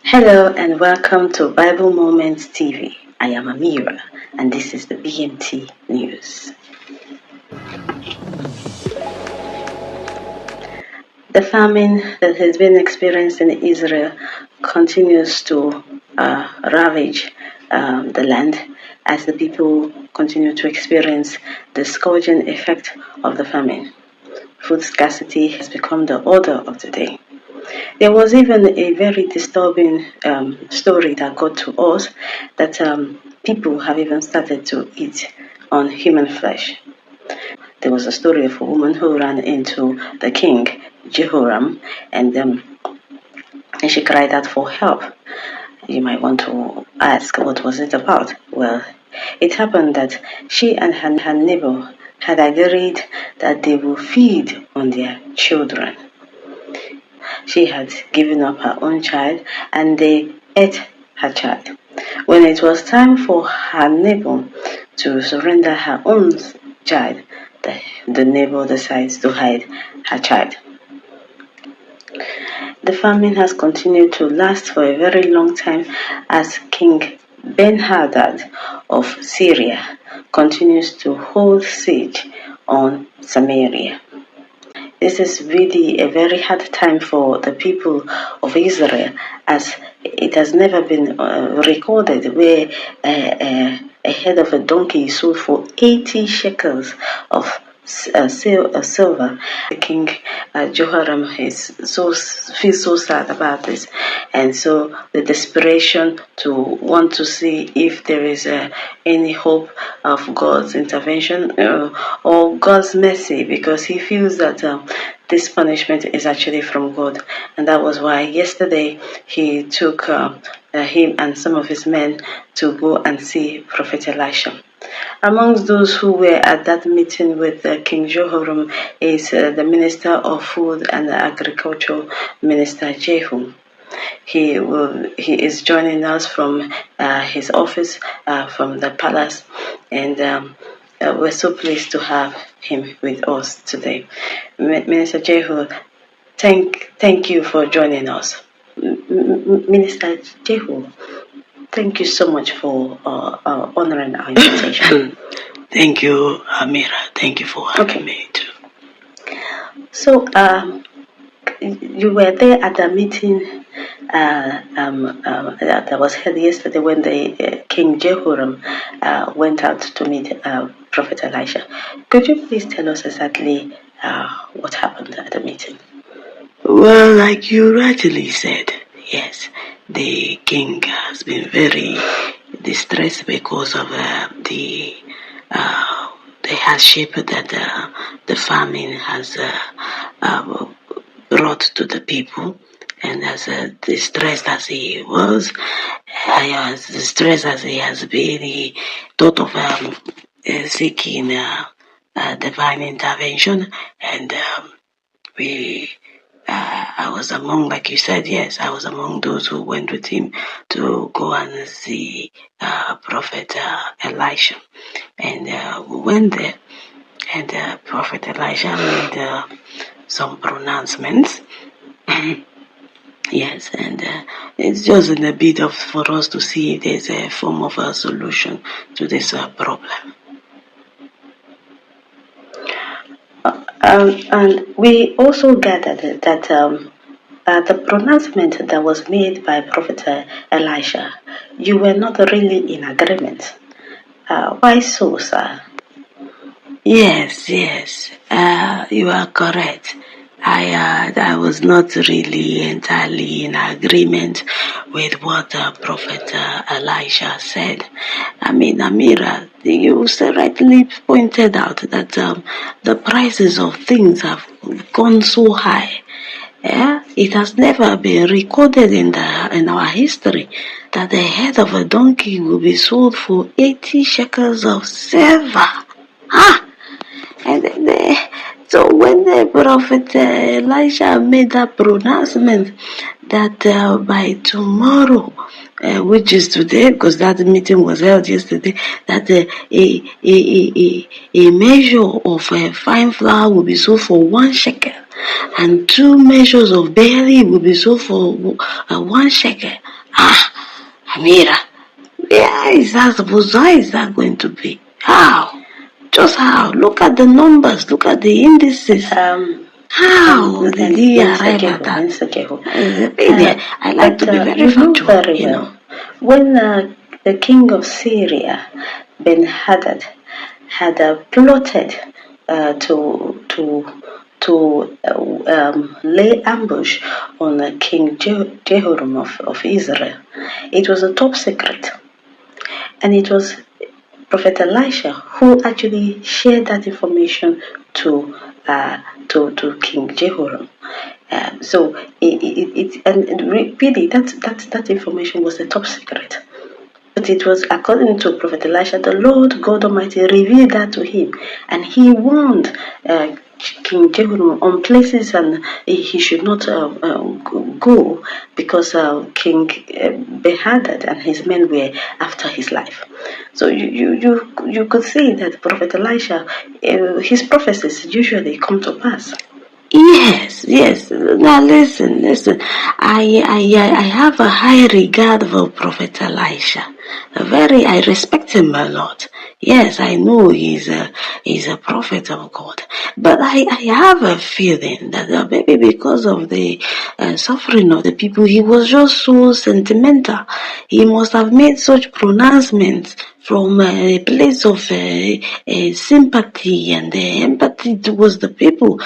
Hello and welcome to Bible Moments TV. I am Amira and this is the BMT News. The famine that has been experienced in Israel continues to ravage the land as the people continue to experience the scourging effect of the famine. Food scarcity has become the order of the day. There was even a very disturbing story that got to us that people have even started to eat on human flesh. There was a story of a woman who ran into the king, Jehoram, and she cried out for help. You might want to ask, what was it about? Well, it happened that she and her neighbor had agreed that they will feed on their children. She had given up her own child and they ate her child. When it was time for her neighbor to surrender her own child, the neighbor decides to hide her child. The famine has continued to last for a very long time as King Ben-Hadad of Syria continues to hold siege on Samaria. This is really a very hard time for the people of Israel, as it has never been recorded where a head of a donkey is sold for 80 shekels of silver. The king Jehoram feels so sad about this, and so the desperation to want to see if there is any hope of God's intervention or God's mercy, because he feels that this punishment is actually from God, and that was why yesterday he took him and some of his men to go and see Prophet Elisha. Amongst those who were at that meeting with King Jehoram is the Minister of Food and Agriculture, Minister Jehu. He is joining us from his office, from the palace, and we're so pleased to have him with us today. Minister Jehu, thank you for joining us. Minister Jehu, thank you so much for honoring our invitation. Thank you, Amira. Thank you for having me too. So, you were there at the meeting that was held yesterday when the King Jehoram went out to meet Prophet Elisha. Could you please tell us exactly what happened at the meeting? Well, like you rightly said, yes, the king has been very distressed because of the hardship that the famine has brought to the people. And as distressed as he was, as distressed as he has been, he thought of seeking divine intervention, and I was among, like you said, yes, I was among those who went with him to go and see Prophet Elisha. And we went there, and Prophet Elisha made some pronouncements. Yes, and it's just in a bit of for us to see if there's a form of a solution to this problem. And we also gathered that the pronouncement that was made by Prophet Elisha, you were not really in agreement. Why so, sir? Yes, you are correct. I was not really entirely in agreement with what Prophet Elisha said. I mean, Amira, you rightly pointed out that the prices of things have gone so high. Yeah? It has never been recorded in our history that the head of a donkey will be sold for 80 shekels of silver. And so when the prophet Elisha made that pronouncement that by tomorrow, which is today, because that meeting was held yesterday, that a measure of fine flour will be sold for 1 shekel, and 2 measures of barley will be sold for 1 shekel. Amira, how is that going to be? How? Just how? Look at the numbers, look at the indices. How did he arrive at that? I like to be very factual, very well. When the king of Syria, Ben-Hadad, had plotted to lay ambush on King Jehoram of Israel, it was a top secret, and it was Prophet Elisha who actually shared that information to King Jehoram. So really that information was a top secret. But it was, according to Prophet Elisha, the Lord God Almighty revealed that to him, and he warned King Jehoram on places and he should not go because King Ben-Hadad and his men were after his life. So you could see that Prophet Elisha, his prophecies usually come to pass. Yes. Now listen. I have a high regard for Prophet Elisha. I respect him a lot. Yes, I know he's a prophet of God. But I have a feeling that maybe because of the suffering of the people, he was just so sentimental. He must have made such pronouncements from a place of sympathy and empathy towards the people.